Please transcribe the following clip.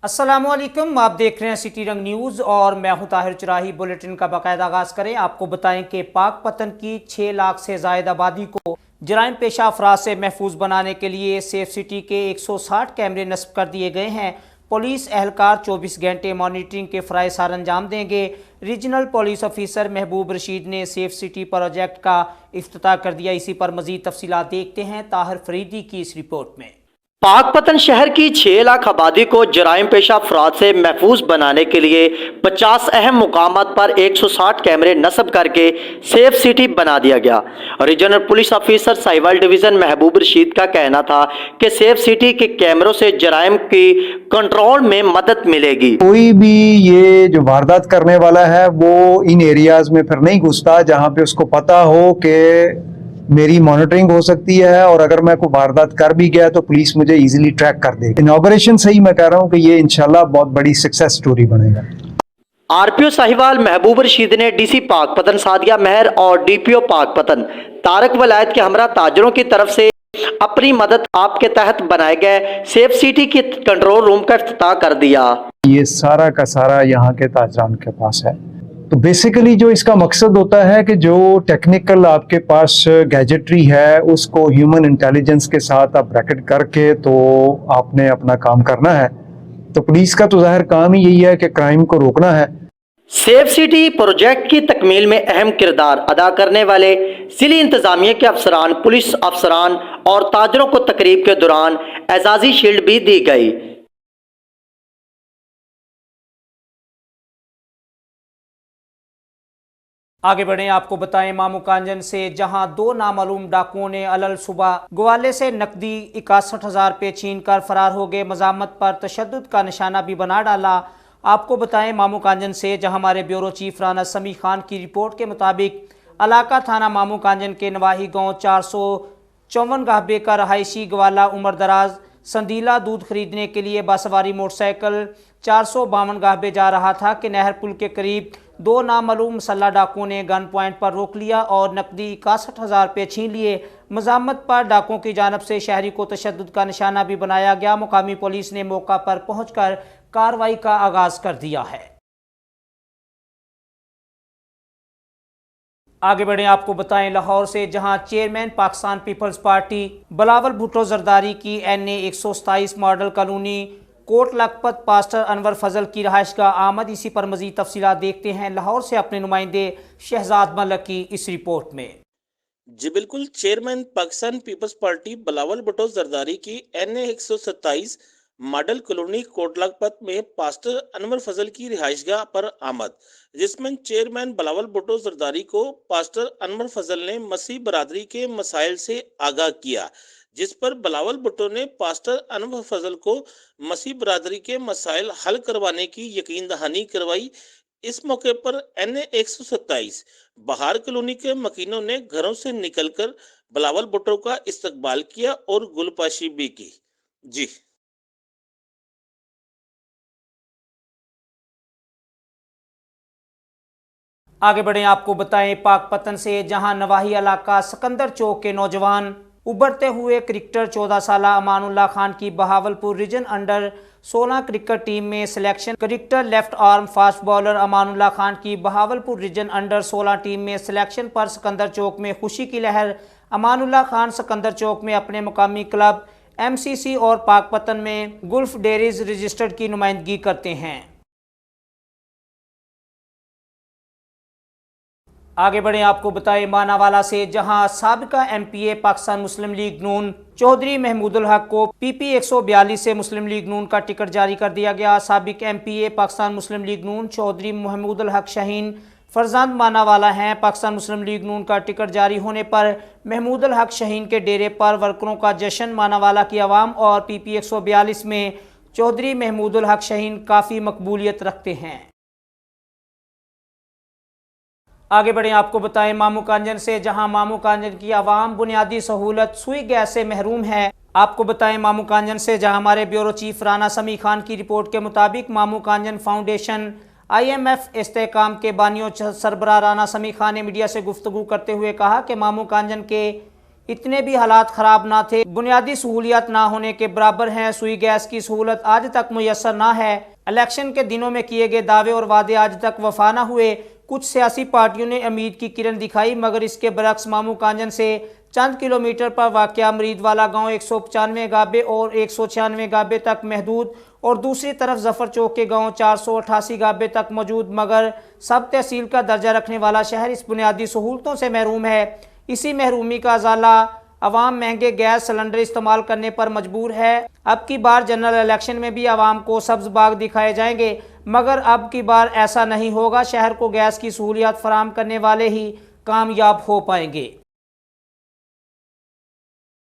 अस्सलामुअलैकुम, आप देख रहे हैं सिटी रंग न्यूज़ और मैं हूं ताहिर चराही। बुलेटिन का बाकायदा आगाज़ करें। आपको बताएं कि पाक पतन की 6 लाख से ज़ायद आबादी को जराइम पेशा अफराद से महफूज बनाने के लिए सेफ सिटी के 160 कैमरे नस्ब कर दिए गए हैं। पुलिस एहलकार 24 घंटे मॉनिटरिंग के फ़राइज़ सर अंजाम देंगे। रीजनल पुलिस ऑफिसर महबूब रशीद ने सेफ सिटी प्रोजेक्ट का इफ्तिताह कर दिया। इसी पर मज़ीद तफसीलात देखते हैं ताहिर फरीदी की इस रिपोर्ट में। पाकपतन शहर की 6 लाख आबादी को जराइम पेशा अफराद से महफूज बनाने के लिए 50 अहम मुकामात पर 160 कैमरे नस्ब करके सेफ सिटी बना दिया गया। Regional police officer Sahiwal division महबूब रशीद का कहना था कि सेफ सिटी के कैमरों से जराइम की कंट्रोल में मदद मिलेगी। कोई भी ये जो वारदात करने वाला है वो इन एरियाज में फिर नहीं घुसता जहां पे उसको पता हो कि मेरी मॉनिटरिंग हो सकती है और अगर मैं कोई वारदात कर भी गया तो पुलिस मुझे इजीली ट्रैक कर देगी। इनॉग्रेशन से ही मैं कह रहा हूं कि ये इंशाल्लाह बहुत बड़ी सक्सेस स्टोरी बनेगा। आरपीओ साहिवाल महबूब रशीद ने डीसी पाकपतन सादिया मेहर और डीपीओ पाकपतन तारक वलायत के हमरा ताजरों की तरफ से अपनी मदद आपके तहत बनाए गए सेफ सिटी के कंट्रोल रूम का इफ्तिताह कर दिया। ये सारा का सारा यहाँ के ताजरान के पास है। तो बेसिकली जो इसका मकसद होता है कि जो टेक्निकल आपके पास गैजेटरी है उसको ह्यूमन इंटेलिजेंस के साथ आप ब्रैकेट करके तो आपने अपना काम करना है। तो पुलिस का तो जाहिर काम ही यही है कि क्राइम को रोकना है। सेफ सिटी प्रोजेक्ट की तकमील में अहम किरदार अदा करने वाले जिली इंतजामिया के अफसरान, पुलिस अफसरान और ताजरों को तकरीब के दौरान एजाजी शील्ड भी दी गई। आगे बढ़े, आपको बताएं मामू कांजन से, जहां 2 नामालूम डाकुओं ने अलल सुबह ग्वाले से नकदी 61,000 रुपये छीन कर फरार हो गए। मजामत पर तशद्दुद का निशाना भी बना डाला। आपको बताएं मामू कांजन से, जहां हमारे ब्यूरो चीफ राना समी खान की रिपोर्ट के मुताबिक इलाका थाना मामू कांजन के नवाही गाँव 454 गाहबे का रहायशी ग्वाला उम्र दराज संदीला दूध खरीदने के लिए बासवारी मोटरसाइकिल 452 गाहबे जा रहा था कि नहर पुल के करीब 2 नामालूम मसल्ला डाकुओं ने गन पॉइंट पर रोक लिया और नकदी 61,000 रुपये छीन लिए। मजामत पर डाकुओं की जानब से शहरी को तशद्दुद का निशाना भी बनाया गया। मुकामी पुलिस ने मौका पर पहुंचकर कार्रवाई का आगाज कर दिया है। आगे बढ़े, आपको बताएं लाहौर से, जहां चेयरमैन पाकिस्तान पीपल्स पार्टी बिलावल भुट्टो जरदारी की NA 127 मॉडल कॉलोनी कोट लखपत पास्टर अनवर फजल की रहायश का आमद। इसी पर मजीद तफसीलात देखते हैं लाहौर से अपने नुमाइंदे शहजाद मलक की इस रिपोर्ट में। जी बिल्कुल, चेयरमैन पाकिस्तान पीपल्स पार्टी बिलावल भुट्टो जरदारी की NA 127 मॉडल कॉलोनी कोट लखपत में पास्टर अनवर फजल की रिहाइशगाह पर आमद। जिसमें चेयरमैन बिलावल भुट्टो जरदारी को पास्टर अनवर फजल ने मसीह बरादरी के मसाइल से आगाह किया, जिस पर बिलावल भुट्टो ने पास्टर अनवर फजल को मसीह बरादरी के मसाइल हल करवाने की यकीन दहानी करवाई। इस मौके पर NA 127 बहार कॉलोनी के मकीनों ने घरों से निकलकर बिलावल भुट्टो का इस्तकबाल किया और गुलपाशी भी की। जी आगे बढ़े, आपको बताएं पाकपतन से, जहां नवाही इलाका सिकंदर चौक के नौजवान उभरते हुए क्रिकेटर 14 साला अमानुल्लाह खान की Bahawalpur region under 16 cricket team में selection. Cricketer left arm fast bowler Amanullah Khan की बहावलपुर रीजन अंडर 16 टीम में सिलेक्शन पर सिकंदर चौक में खुशी की लहर। अमानुल्लाह खान सिकंदर चौक में अपने मुकामी क्लब MCC और पाकपतन में गुल्फ डेयरीज रजिस्टर्ड की नुमाइंदगी करते हैं। आगे बढ़े, आपको बताएं मानावाला से, जहां साबिका MPA पाकिस्तान मुस्लिम लीग नून चौधरी महमूदुल हक को PP 142 से मुस्लिम लीग नून का टिकट जारी कर दिया गया। साबिक MPA पाकिस्तान मुस्लिम लीग नून चौधरी महमूदुल हक शाहीन फरजांद मानावाला हैं। पाकिस्तान मुस्लिम लीग नून का टिकट जारी होने पर महमूदुल हक शाहीन के डेरे पर वर्करों का जश्न। मानावाला की आवाम और PP 142 में चौधरी महमूदुल हक शाहीन काफ़ी मकबूलियत रखते हैं। आगे बढ़ें, आपको बताएं मामू कांजन से, जहां मामू कांजन की आवाम बुनियादी सहूलत सुई गैस से महरूम है। आपको बताएं मामू कांजन से, जहां हमारे ब्यूरो चीफ राना समी खान की रिपोर्ट के मुताबिक मामू कांजन फाउंडेशन IMF इस्तेकाम के बानियों सरबराह राना समी खान ने मीडिया से गुफ्तगू करते हुए कहा कि मामू कांजन के इतने भी हालात खराब ना थे, बुनियादी सहूलियत ना होने के बराबर हैं। सुई गैस की सहूलत आज तक मुयस्सर ना है। इलेक्शन के दिनों में किए गए दावे और वादे आज तक वफा ना हुए। कुछ सियासी पार्टियों ने उम्मीद की किरण दिखाई, मगर इसके बरक्स मामू कांजन से चंद किलोमीटर पर वाक़या मरीद वाला गाँव 195 गाबे और 196 गाबे तक महदूद और दूसरी तरफ जफर चौक के गांव 488 गाबे तक मौजूद, मगर सब तहसील का दर्जा रखने वाला शहर इस बुनियादी सहूलतों से महरूम है। इसी महरूमी का अजाला अवाम महंगे गैस सिलेंडर इस्तेमाल करने पर मजबूर है। अब की बार जनरल इलेक्शन में भी आवाम को सब्ज बाग दिखाए जाएंगे, मगर अब की बार ऐसा नहीं होगा। शहर को गैस की सहूलियत फराहम करने वाले ही कामयाब हो पाएंगे।